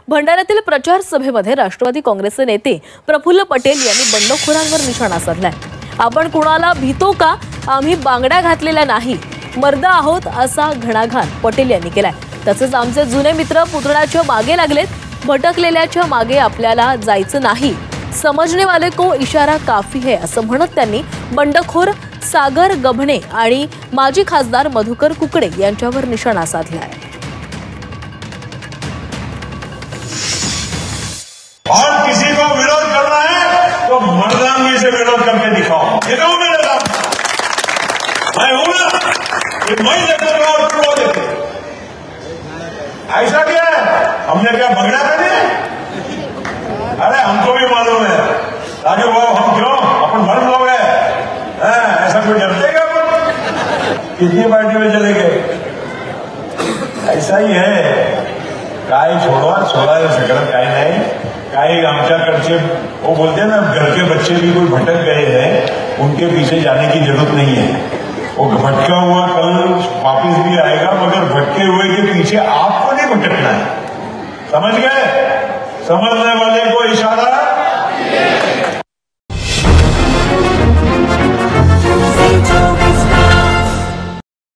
भंडाऱ्यातील प्रचार सभेमध्ये राष्ट्रवादी काँग्रेसचे नेते प्रफुल्ल पटेल यांनी बंडखोरांवर निशाणा साधलाय। आपण कुणाला भीतो का? आम्ही बांगड्या घातलेल्या नाही, मर्द आहोत असा घणाघात पटेल यांनी केलाय। तसंच आमचे जुने मित्र पुतळ्याच्या मागे लागलेत, भटकलेल्याच्या मागे आपल्याला जायचं नाही, समझने वाले को इशारा काफी है असं म्हणत त्यांनी बंडखोर सागर गभणे आणि माजी खासदार मधुकर कुकडे यांच्यावर निशाणा साधलाय। और किसी को विरोध करना है तो मर्दानगी से विरोध करके दिखाओ। दिखाओ मेरे साथ, मैं हूं ना, कि मैं लेकर और तुम वो देते। ऐसा क्या है? हमने क्या बगड़ा पहने? अरे हमको भी मालूम है राजू बाबू, हम क्यों अपन मर्द लोग हैं, ऐसा कोई डरते क्या? कितनी पार्टी में चले गए? ऐसा ही है, काय छोड़वा छोड़ा सगळं काय नहीं। काही आमच्याकडचे वो बोलते ना, घर के बच्चे भी कोई भटक गए हैं, उनके पीछे जाने की जरूरत नहीं है। वो भटका हुआ कल वापस भी आएगा, मगर भटके हुए के पीछे आपको नहीं भटकना है। समझ गए? समझने वाले को इशारा